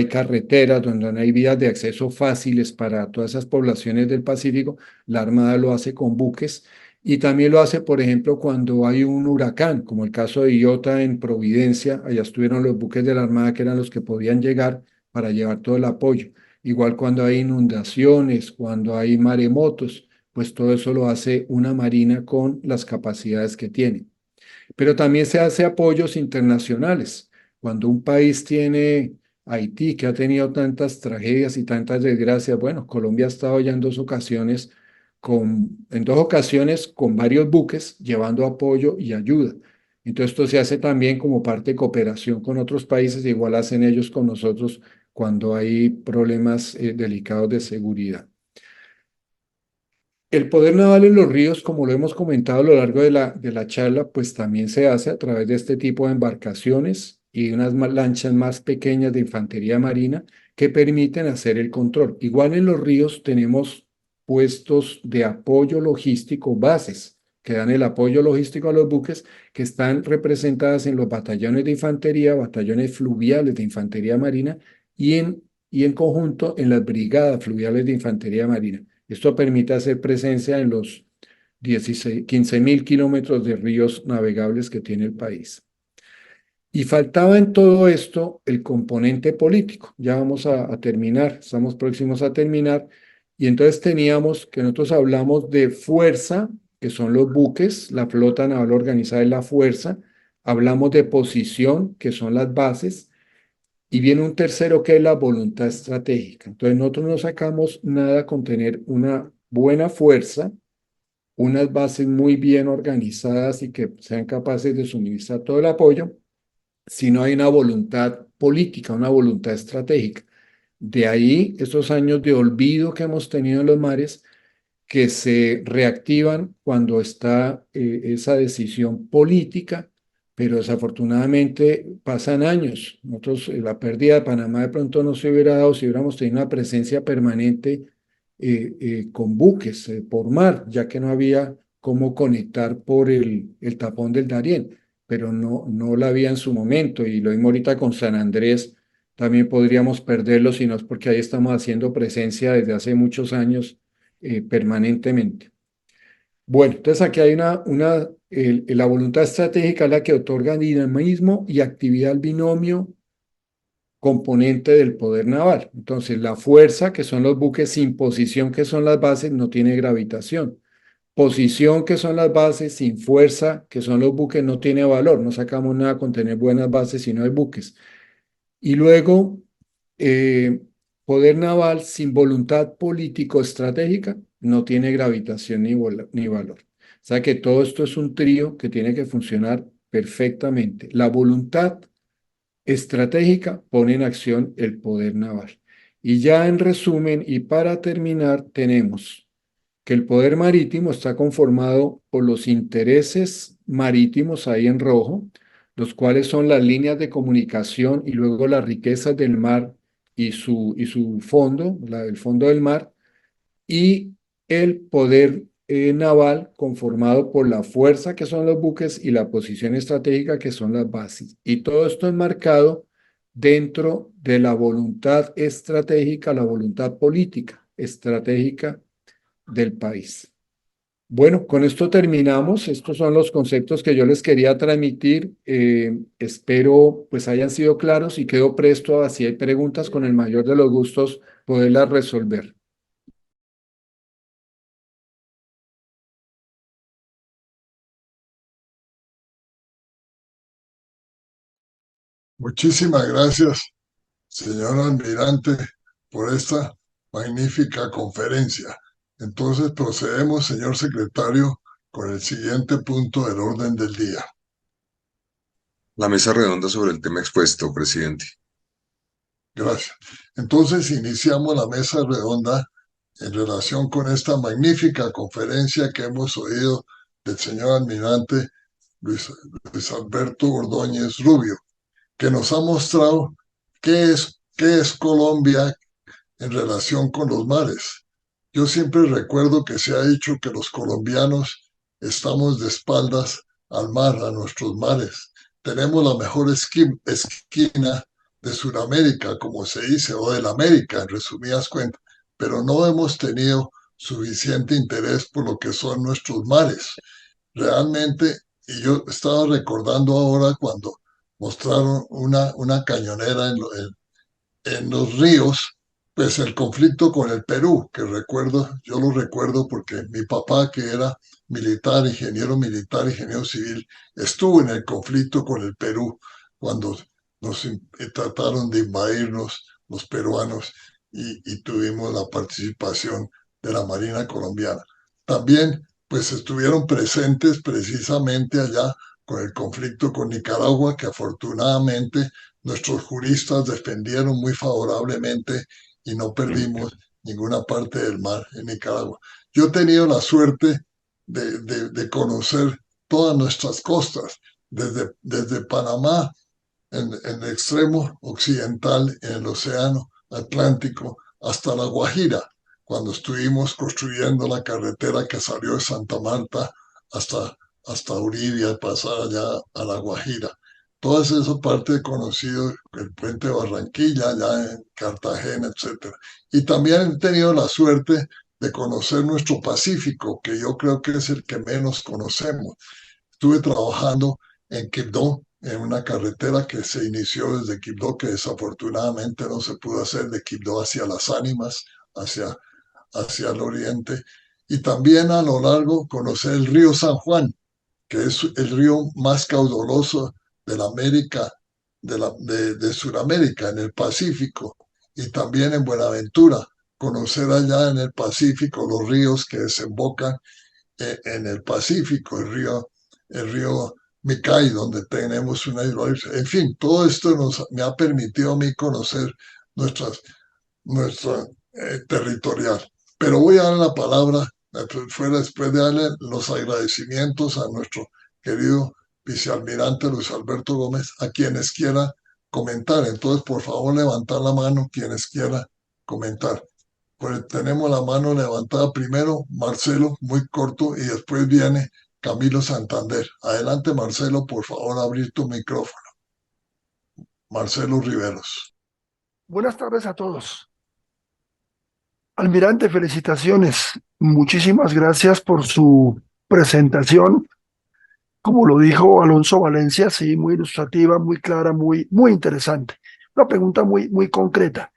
carreteras, donde no hay vías de acceso fáciles para todas esas poblaciones del Pacífico. La Armada lo hace con buques y también lo hace, por ejemplo, cuando hay un huracán, como el caso de Iota en Providencia. Allá estuvieron los buques de la Armada que eran los que podían llegar para llevar todo el apoyo. Igual cuando hay inundaciones, cuando hay maremotos, pues todo eso lo hace una marina con las capacidades que tiene. Pero también se hace apoyos internacionales. Cuando un país tiene Haití, que ha tenido tantas tragedias y tantas desgracias, bueno, Colombia ha estado ya en dos ocasiones en dos ocasiones con varios buques llevando apoyo y ayuda. Entonces esto se hace también como parte de cooperación con otros países, igual hacen ellos con nosotros cuando hay problemas delicados de seguridad. El poder naval en los ríos, como lo hemos comentado a lo largo de la charla, pues también se hace a través de este tipo de embarcaciones y unas lanchas más pequeñas de infantería marina que permiten hacer el control. Igual en los ríos tenemos puestos de apoyo logístico, bases que dan el apoyo logístico a los buques, que están representadas en los batallones de infantería, batallones fluviales de infantería marina y en conjunto en las brigadas fluviales de infantería marina. Esto permite hacer presencia en los 15.000 kilómetros de ríos navegables que tiene el país. Y faltaba en todo esto el componente político. Ya vamos a terminar, estamos próximos a terminar. Y entonces teníamos que nosotros hablamos de fuerza, que son los buques, la flota naval organizada es la fuerza. Hablamos de posición, que son las bases. Y viene un tercero que es la voluntad estratégica. Entonces nosotros no sacamos nada con tener una buena fuerza, unas bases muy bien organizadas y que sean capaces de suministrar todo el apoyo, si no hay una voluntad política, una voluntad estratégica. De ahí esos años de olvido que hemos tenido en los mares, que se reactivan cuando está esa decisión política, pero desafortunadamente pasan años. Nosotros, la pérdida de Panamá de pronto no se hubiera dado si hubiéramos tenido una presencia permanente con buques por mar, ya que no había cómo conectar por el tapón del Darién, pero no la había en su momento. Y lo mismo ahorita con San Andrés, también podríamos perderlo si no es porque ahí estamos haciendo presencia desde hace muchos años permanentemente. Bueno, entonces aquí hay la voluntad estratégica es la que otorga dinamismo y actividad al binomio componente del poder naval. Entonces, la fuerza, que son los buques, sin posición, que son las bases, no tiene gravitación. Posición, que son las bases, sin fuerza, que son los buques, no tiene valor. No sacamos nada con tener buenas bases si no hay buques. Y luego, eh, poder naval sin voluntad político-estratégica no tiene gravitación ni valor. O sea que todo esto es un trío que tiene que funcionar perfectamente. La voluntad estratégica pone en acción el poder naval. Y ya en resumen y para terminar, tenemos que el poder marítimo está conformado por los intereses marítimos ahí en rojo, los cuales son las líneas de comunicación y luego las riquezas del mar y su fondo, el fondo del mar, y el poder naval conformado por la fuerza que son los buques y la posición estratégica que son las bases. Y todo esto es marcado dentro de la voluntad estratégica, la voluntad política estratégica del país. Bueno, con esto terminamos. Estos son los conceptos que yo les quería transmitir. Espero pues hayan sido claros y quedo presto a si hay preguntas con el mayor de los gustos poderlas resolver. Muchísimas gracias, señor almirante, por esta magnífica conferencia. Entonces procedemos, señor secretario, con el siguiente punto del orden del día. La mesa redonda sobre el tema expuesto, presidente. Gracias. Entonces iniciamos la mesa redonda en relación con esta magnífica conferencia que hemos oído del señor almirante Luis Alberto Ordóñez Rubio, que nos ha mostrado qué es Colombia en relación con los mares. Yo siempre recuerdo que se ha dicho que los colombianos estamos de espaldas al mar, a nuestros mares. Tenemos la mejor esquina de Sudamérica, como se dice, o de la América, en resumidas cuentas, pero no hemos tenido suficiente interés por lo que son nuestros mares. Realmente, y yo estaba recordando ahora cuando mostraron una cañonera en los ríos, pues el conflicto con el Perú, que recuerdo, yo lo recuerdo porque mi papá, que era militar, ingeniero civil, estuvo en el conflicto con el Perú cuando trataron de invadirnos los peruanos y tuvimos la participación de la Marina colombiana. también pues estuvieron presentes precisamente allá con el conflicto con Nicaragua, que afortunadamente nuestros juristas defendieron muy favorablemente y no perdimos ninguna parte del mar en Nicaragua. Yo he tenido la suerte de conocer todas nuestras costas, desde Panamá en el extremo occidental, en el Océano Atlántico, hasta La Guajira, cuando estuvimos construyendo la carretera que salió de Santa Marta hasta Uribia, pasar allá a La Guajira. Toda esa parte he conocido, el puente de Barranquilla, allá en Cartagena, etc. Y también he tenido la suerte de conocer nuestro Pacífico, que yo creo que es el que menos conocemos. Estuve trabajando en Quibdó, en una carretera que se inició desde Quibdó, que desafortunadamente no se pudo hacer de Quibdó hacia Las Ánimas, hacia el oriente. Y también a lo largo conocer el río San Juan, que es el río más caudaloso de la América, de Sudamérica, en el Pacífico. Y también en Buenaventura, conocer allá en el Pacífico los ríos que desembocan en el Pacífico, el río Micay, donde tenemos una hidroeléctrica. En fin, todo esto me ha permitido a mí conocer nuestra territorial. Pero voy a dar la palabra, fuera después de darle los agradecimientos a nuestro querido vicealmirante Luis Alberto Gómez, a quienes quieran comentar. Entonces, por favor, levantar la mano quienes quieran comentar. Pues tenemos la mano levantada primero, Marcelo, muy corto, y después viene Camilo Santander. Adelante, Marcelo, por favor, abrir tu micrófono. Marcelo Riveros. Buenas tardes a todos. Almirante, felicitaciones. Muchísimas gracias por su presentación. Como lo dijo Alonso Valencia, sí, muy ilustrativa, muy clara, muy interesante. Una pregunta muy concreta.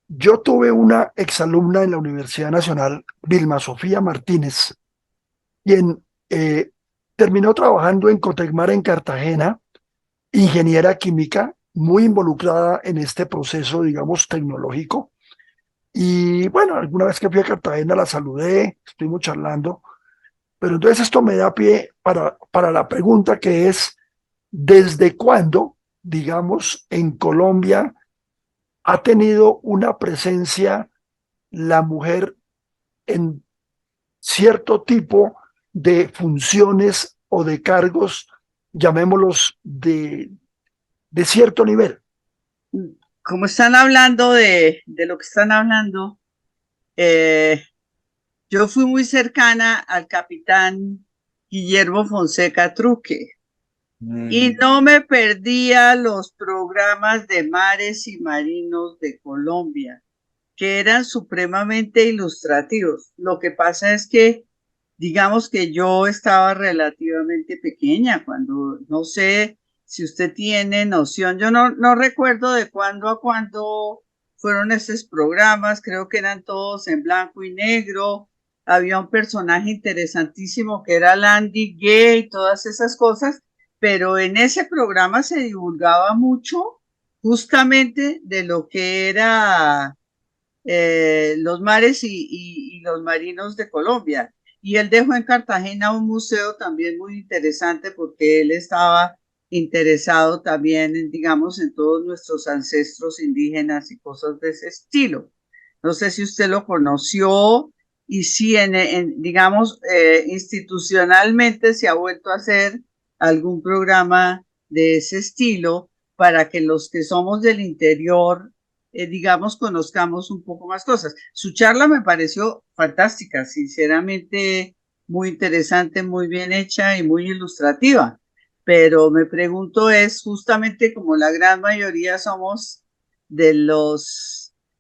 Yo tuve una exalumna en la Universidad Nacional, Vilma Sofía Martínez, quien terminó trabajando en Cotecmar en Cartagena, ingeniera química, muy involucrada en este proceso, digamos, tecnológico. Y bueno, alguna vez que fui a Cartagena la saludé, estuvimos charlando, pero entonces esto me da pie para la pregunta que es, ¿desde cuándo, digamos, en Colombia ha tenido una presencia la mujer en cierto tipo de funciones o de cargos, llamémoslos, de cierto nivel? Como están hablando de lo que están hablando, yo fui muy cercana al capitán Guillermo Fonseca Truque y no me perdía los programas de mares y marinos de Colombia, que eran supremamente ilustrativos. Lo que pasa es que, digamos que yo estaba relativamente pequeña cuando, no sé si usted tiene noción, yo no recuerdo de cuándo a cuándo fueron estos programas, creo que eran todos en blanco y negro, había un personaje interesantísimo que era Landy Gay y todas esas cosas, pero en ese programa se divulgaba mucho justamente de lo que era los mares y los marinos de Colombia. Y él dejó en Cartagena un museo también muy interesante porque él estaba interesado también en, digamos, en todos nuestros ancestros indígenas y cosas de ese estilo. No sé si usted lo conoció y si digamos, institucionalmente se ha vuelto a hacer algún programa de ese estilo para que los que somos del interior digamos, conozcamos un poco más cosas. Su charla me pareció fantástica, sinceramente muy interesante, muy bien hecha y muy ilustrativa. Pero me pregunto es justamente como la gran mayoría somos del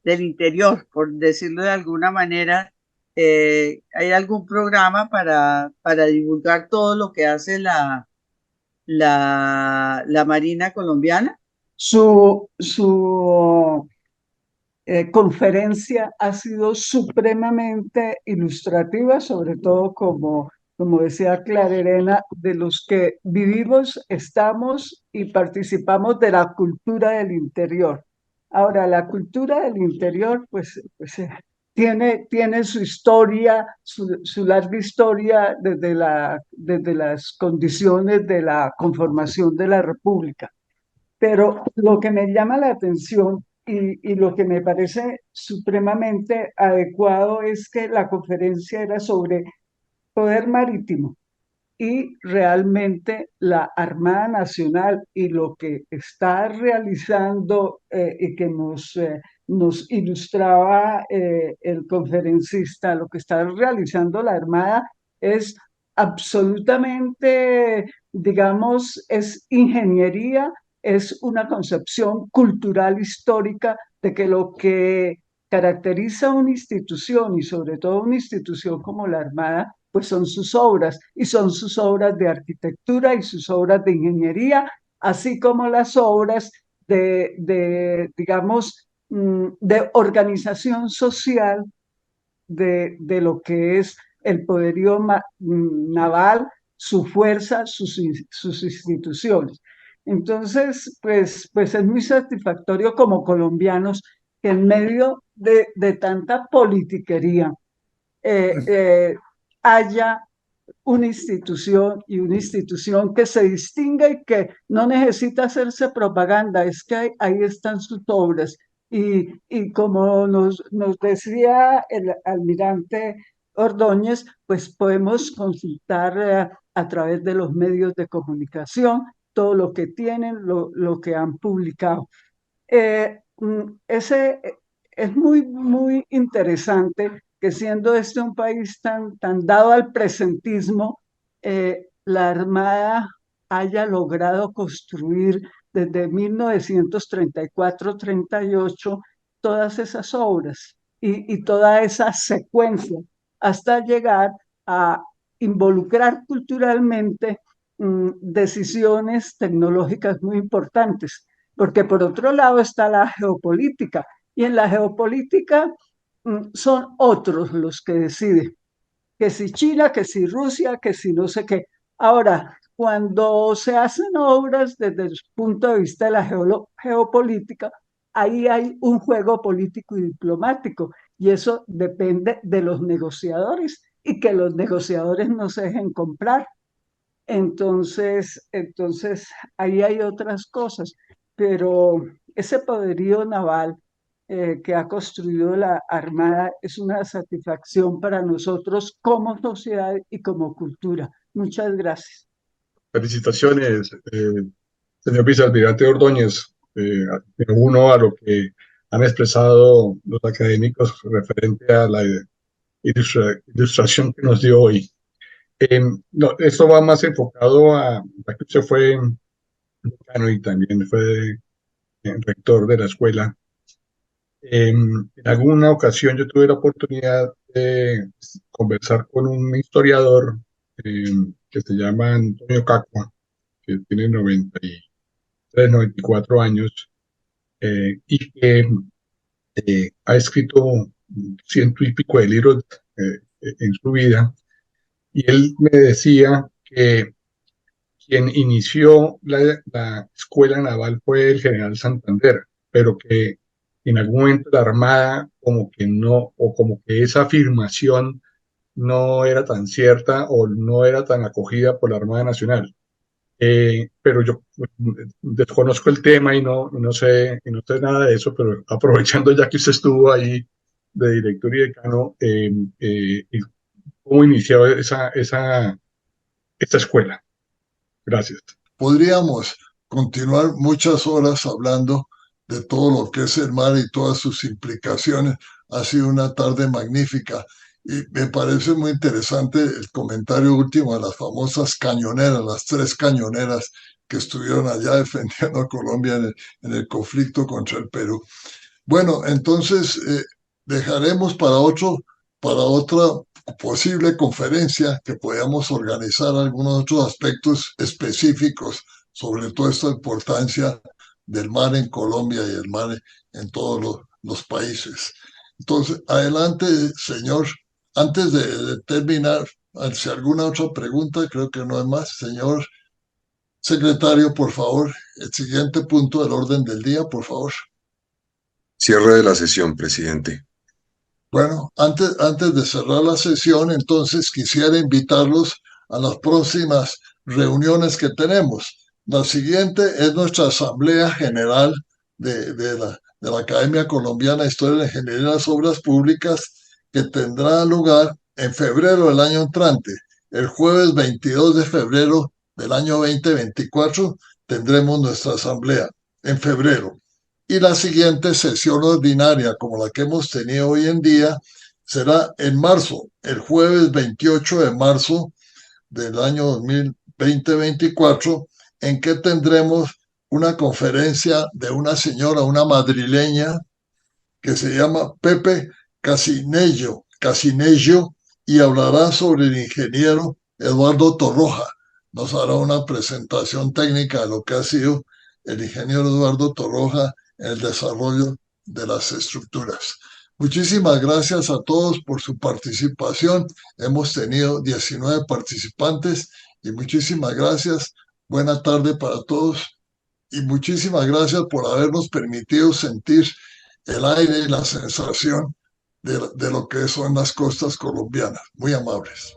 interior, por decirlo de alguna manera, ¿hay algún programa para divulgar todo lo que hace la Marina colombiana? Su conferencia ha sido supremamente ilustrativa, sobre todo como decía Clara Elena, de los que vivimos, estamos y participamos de la cultura del interior. Ahora, la cultura del interior, pues tiene su historia, su larga historia desde las condiciones de la conformación de la República. Pero lo que me llama la atención y lo que me parece supremamente adecuado es que la conferencia era sobre poder marítimo y realmente la Armada Nacional y lo que está realizando y que nos ilustraba el conferencista, lo que está realizando la Armada es absolutamente, digamos, es ingeniería, es una concepción cultural histórica de que lo que caracteriza una institución y sobre todo una institución como la Armada pues son sus obras, y son sus obras de arquitectura y sus obras de ingeniería, así como las obras digamos, de organización social de lo que es el poderío naval, su fuerza, sus instituciones. Entonces, pues es muy satisfactorio como colombianos que en medio de tanta politiquería, haya una institución que se distinga y que no necesita hacerse propaganda, es que ahí están sus obras. Y como nos decía el almirante Ordóñez, pues podemos consultar a través de los medios de comunicación todo lo que tienen, lo que han publicado. Ese es muy interesante que siendo este un país tan dado al presentismo, la Armada haya logrado construir desde 1934-38 todas esas obras y toda esa secuencia hasta llegar a involucrar culturalmente decisiones tecnológicas muy importantes, porque por otro lado está la geopolítica, y en la geopolítica son otros los que deciden, que si China, que si Rusia, que si no sé qué. Ahora, cuando se hacen obras desde el punto de vista de la geopolítica, ahí hay un juego político y diplomático, y eso depende de los negociadores, y que los negociadores no se dejen comprar. Entonces ahí hay otras cosas, pero ese poderío naval que ha construido la Armada es una satisfacción para nosotros como sociedad y como cultura. Muchas gracias. Felicitaciones, señor vicealmirante Ordóñez. Me uno a lo que han expresado los académicos referente a la ilustración que nos dio hoy. No, esto va más enfocado a que usted fue decano y también fue rector de la escuela. En alguna ocasión yo tuve la oportunidad de conversar con un historiador que se llama Antonio Cacua, que tiene 93, 94 años, y que ha escrito ciento y pico de libros en su vida. Y él me decía que quien inició la escuela naval fue el general Santander, pero que en algún momento la Armada como que no, o como que esa afirmación no era tan cierta o no era tan acogida por la Armada Nacional. Pero yo desconozco el tema y no sé nada de eso, pero aprovechando ya que usted estuvo ahí de director y decano, ¿cómo inició esta escuela? Gracias. Podríamos continuar muchas horas hablando de todo lo que es el mar y todas sus implicaciones. Ha sido una tarde magnífica y me parece muy interesante el comentario último de las famosas cañoneras, las 3 cañoneras que estuvieron allá defendiendo a Colombia en el conflicto contra el Perú. Bueno, entonces dejaremos para otra posible conferencia que podamos organizar algunos otros aspectos específicos sobre toda esta importancia del mar en Colombia y el mar en todos los países. Entonces, adelante, señor. Antes de terminar, si alguna otra pregunta, creo que no hay más. Señor secretario, por favor, el siguiente punto del orden del día, por favor. Cierre de la sesión, presidente. Bueno, antes de cerrar la sesión, entonces quisiera invitarlos a las próximas reuniones que tenemos. La siguiente es nuestra Asamblea General de la Academia Colombiana de Historia de la Ingeniería y las Obras Públicas, que tendrá lugar en febrero del año entrante. El jueves 22 de febrero del año 2024 tendremos nuestra asamblea en febrero. Y la siguiente sesión ordinaria, como la que hemos tenido hoy en día, será en marzo, el jueves 28 de marzo del año 2024, en que tendremos una conferencia de una señora, una madrileña, que se llama Pepe Casinello, y hablará sobre el ingeniero Eduardo Torroja. Nos hará una presentación técnica de lo que ha sido el ingeniero Eduardo Torroja en el desarrollo de las estructuras. Muchísimas gracias a todos por su participación. Hemos tenido 19 participantes y muchísimas gracias. Buena tarde para todos y muchísimas gracias por habernos permitido sentir el aire y la sensación de lo que son las costas colombianas. Muy amables.